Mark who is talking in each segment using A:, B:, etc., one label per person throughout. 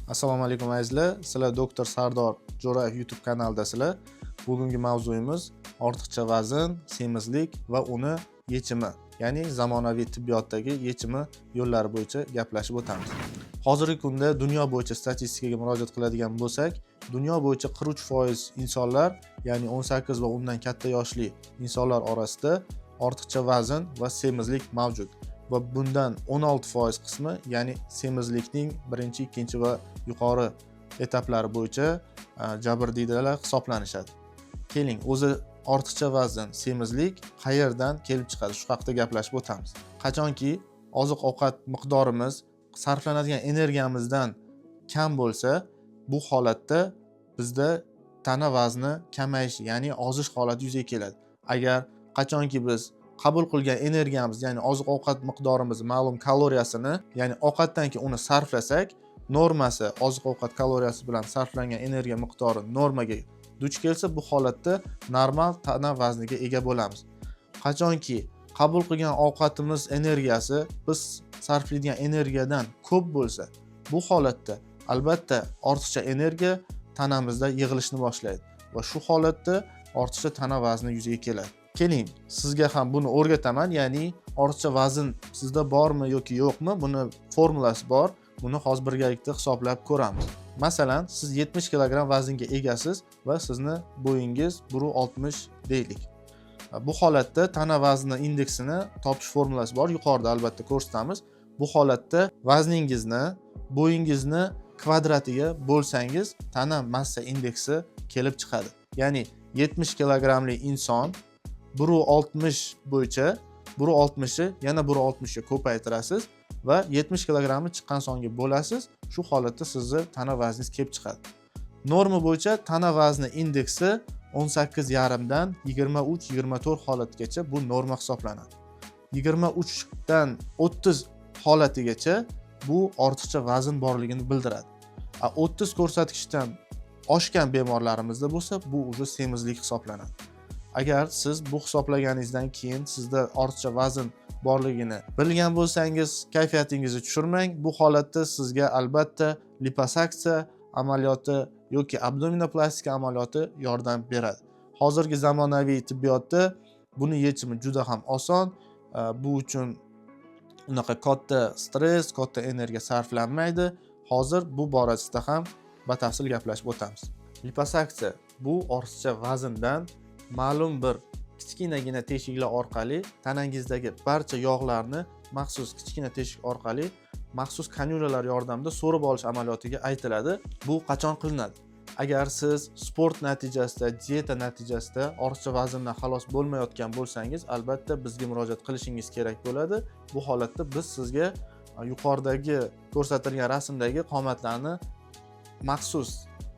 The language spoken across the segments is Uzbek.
A: Assalomu alaykum azizlar. Sizlar doktor Sardor Jo'rayev YouTube kanalidasizlar. Bugungi mavzuyimiz ortiqcha vazn, semizlik va uni yechimi, ya'ni zamonaviy tibbiyotdagi yechimi yo'llari bo'yicha gaplashib o'tamiz. Hozirgi kunda dunyo bo'yicha statistikaga murojaat qiladigan bo'lsak, dunyo bo'yicha 43% insonlar, ya'ni 18 va undan katta yoshli insonlar orasida ortiqcha vazn va semizlik mavjud. Va bundan 16% qismi, ya'ni semizlikning birinchi, ikkinchi va yuqori etaplari bo'yicha jabrdiydalar hisoblanishadi. Keling, o'zi ortiqcha vazn, semizlik qayerdan kelib chiqadi? Shu haqida gaplashib o'tamiz. Qachonki oziq-ovqat miqdorimiz sarflanadigan energiyamizdan kam bo'lsa, bu holatda bizda tana vazni kamayishi, ya'ni ozish holati yuzaga keladi. Agar qachonki biz qabul qilgan energiyamiz, ya'ni oziq-ovqat miqdorimiz ma'lum kaloriyasini, ya'ni ovqatdan keyin uni sarflasak, normasi oziq-ovqat kaloriyasi bilan sarflangan energiya miqdori normaga duch kelsa, bu holatda normal tana vazniga ega bo'lamiz. Qachonki qabul qilgan ovqatimiz energiyasi biz sarflaydigan energiyadan ko'p bo'lsa, bu holatda albatta ortiqcha energiya tanamizda yig'ilishni boshlaydi va shu holatda ortiqcha tana vazni yuzaga keladi. Keling, sizga ham buni o'rgataman, ya'ni ortiqcha vazn sizda bormi yoki yo'qmi? Buni formulasi bor. Buni hozir birgalikda hisoblab ko'ramiz. Masalan, siz 70 kg vaznga egasiz va sizni bo'yingiz 1.60 deylik. Bu holatda tana vazni indeksini topish formulasi bor. Yuqorida albatta ko'rsatamiz. Bu holatda vazningizni bo'yingizni kvadratiga bo'lsangiz, tana massa indeksi kelib chiqadi. Ya'ni 70 kgli inson 1.60 bo'yicha 1.60ni yana 1.60 ga ko'paytirasiz va 70 kg chiqqan songa bo'lasiz. Shu holatda sizni tana vazningiz kelib chiqadi. Norma bo'yicha tana vazni indeksi 18,5 dan 23-24 holatgacha bu norma hisoblanadi. 23 dan 30 holatigacha bu ortiqcha vazn borligini bildiradi. 30 ko'rsatkichdan oshgan bemorlarimizda bo'lsa, bu уже semizlik hisoblanadi. Agar siz bu hisoblaganingizdan keyin sizda ortiqcha vazn borligini bilgan bo'lsangiz, kayfiyatingizni tushirmang. Bu holatda sizga albatta liposaksiya amaliyoti yoki abdominoplastika amaliyoti yordam beradi. Hozirgi zamonaviy tibbiyotda buni yechimi juda ham oson. Bu uchun unaqa katta stress, katta energiya sarflanmaydi. Hozir bu borasida ham batafsil gaplashib o'tamiz. Liposaksiya bu ortiqcha vazndan ma'lum bir kichkinagina teshiklar orqali tanangizdagi barcha yog'larni maxsus kichkina teshik orqali maxsus kanyulalar yordamida so'rib olish amaliyotiga aytiladi. Bu qachon qilinadi? Agar siz sport natijasida, dieta natijasida ortiqcha vazndan xalos bo'lmayotgan bo'lsangiz, albatta bizga murojaat qilishingiz kerak bo'ladi. Bu holatda biz sizga yuqoridagi ko'rsatilgan rasmdagi qomatlarni maxsus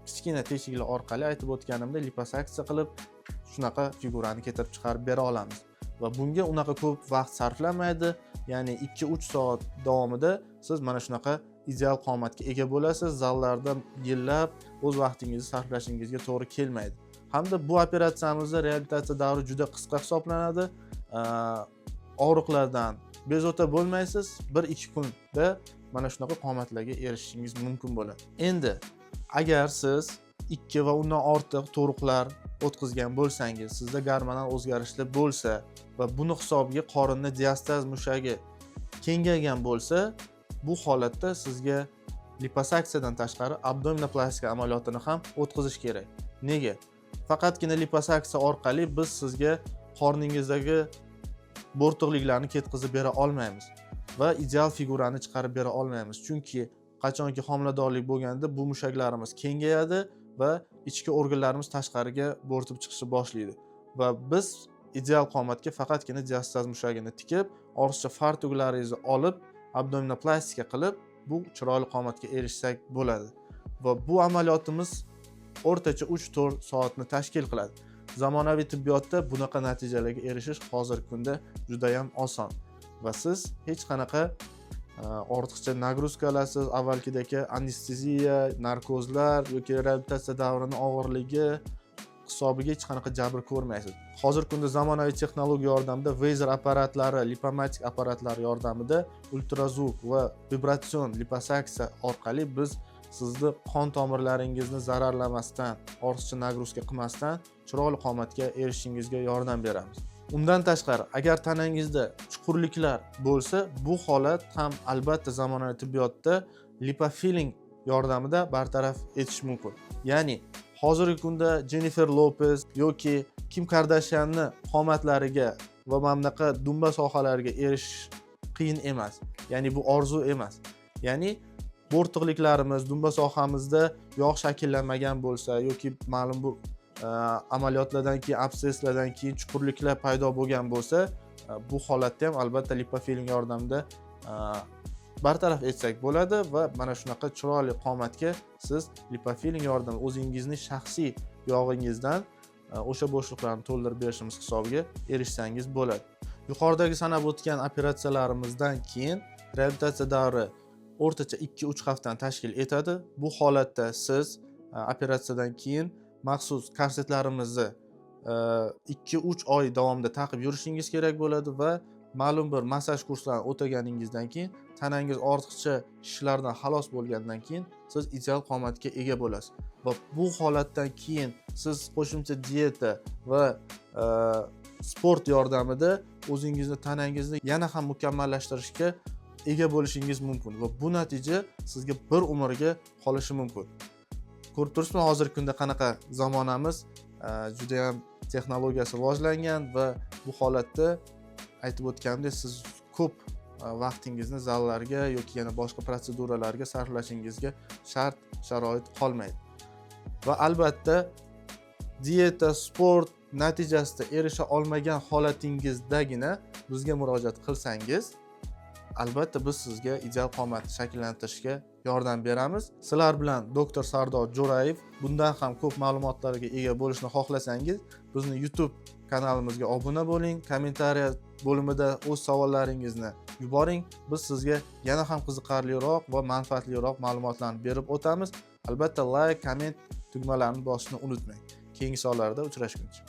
A: kichkina teshiklar orqali aytib o'tganimdek liposaksiya qilib shunaqa figurani keltirib chiqarib bera olamiz. Va bunga unaqa ko'p vaqt sarflanmaydi. Ya'ni 2-3 soat davomida siz mana shunaqa ideal qomatga ega bo'lasiz. Zallarda yillab o'z vaqtingizni sarflashingizga to'g'ri kelmaydi. Hamda bu operatsiyamizda reabilitatsiya davri juda qisqa hisoblanadi. Og'riqlardan bezovta bo'lmaysiz. 1-2 kunda mana shunaqa qomatlarga erishishingiz mumkin bo'ladi. Endi agar siz 2 va undan ortiq tug'ruqlar o'tkazgan bo'lsangiz, sizda gormonal o'zgarishlar bo'lsa va buni hisobiga qorinda diastaz mushagi kengaygan bo'lsa, bu holatda sizga liposaksiyadan tashqari abdominoplastika amaliyotini ham o'tkazish kerak. Nega? Faqatgina liposaksiya orqali biz sizga qorningizdagi bo'rtiqliklarni ketkazib bera olmaymiz va ideal figurani chiqarib bera olmaymiz. Chunki qachonki homiladorlik bo'lganda bu mushaklarimiz kengayadi va ichki organlarimiz tashqariga bo'rtib chiqishni boshlaydi. Va biz ideal qomatga faqatgina diastaz mushagini tikib, ortiqcha fartuklaringizni olib, abdominoplastika qilib, bu chiroyli qomatga erishsak bo'ladi. Va bu amaliyotimiz o'rtacha 3-4 soatni tashkil qiladi. Zamonaviy tibbiyotda bunaqa natijalarga erishish hozirgi kunda juda ham oson. Va siz hech qanaqa ortiqcha nagruzkalarsiz, avvalgidagi anesteziya, narkozlar yoki reabilitatsiya davrining og'irligi, hisobiga hech qanaqa jabr ko'rmaysiz. Hozirgi kunda zamonaviy texnologiya yordamida Vaser apparatlari, lipomatik apparatlari yordamida ultrazvuk va vibratsion liposaksiya orqali biz sizni qon tomirlaringizni zararlamasdan, ortiqcha nagruzka qilmasdan chiroyli qomatga erishishingizga yordam beramiz. Undan tashqari, agar tanangizda chuqurliklar bo'lsa, bu holat ham albatta zamonaviy tibbiyotda lipofilling yordamida bartaraf etish mumkin. Ya'ni hozirgi kunda Jennifer Lopez yoki Kim Kardashianni qomatlariga va mamlaqa dumba sohalariga erishish qiyin emas. Ya'ni bu orzu emas. Ya'ni bo'rtiqliklarimiz, dumba sohamizda yog' shakllanmagan bo'lsa yoki ma'lum bir amaliyotlardan keyin, absesslardan keyin chuqurliklar paydo bo'lgan bo'lsa, bu holatda ham albatta lipofilling yordamida bartaraf etsak bo'ladi va mana shunaqa chiroyli qomatga siz lipofilling yordamida o'zingizning shaxsiy yog'ingizdan o'sha bo'shliqlarni to'ldirib berishimiz hisobiga erishsangiz bo'ladi. Yuqoridagi sanab o'tgan operatsiyalarimizdan keyin reabilitatsiya davri o'rtacha 2-3 haftani tashkil etadi. Bu holatda siz operatsiyadan keyin maxsus korsetlarimizni 2-3 oy davomida taqib yurishingiz kerak bo'ladi va ma'lum bir massaj kurslarini o'taganingizdan keyin tanangiz ortiqcha shishlardan xalos bo'lgandan keyin siz ideal qomatga ega bo'lasiz. Va bu holatdan keyin siz qo'shimcha dieta va sport yordamida o'zingizni tanangizni yana ham mukammallashtirishga ega bo'lishingiz mumkin va bu natija sizga bir umrga qolishi mumkin. Ko'rib turibsizmi, hozirgi kunda qanaqa zamonamiz juda ham texnologiyasi rivojlangan va bu holatda aytib o'tganimdek siz ko'p vaqtingizni zallarga yoki yana boshqa protseduralarga sarflashingizga sharoit qolmaydi. Va albatta dieta, sport natijasida erisha olmagan holatingizdagina bizga murojaat qilsangiz, albatta biz sizga ideal qomat shakllantirishga yordam beramiz. Sizlar bilan doktor Sardor Jo'rayev. Bundan ham ko'p ma'lumotlarga ega bo'lishni xohlasangiz, bizni YouTube kanalimizga obuna bo'ling, kommentariya bo'limida o'z savollaringizni yuboring. Biz sizga yana ham qiziqarliroq va manfaatliroq ma'lumotlarni berib o'tamiz. Albatta like, komment tugmalarini bosishni unutmang. Keyingi savollarda uchrashguncha.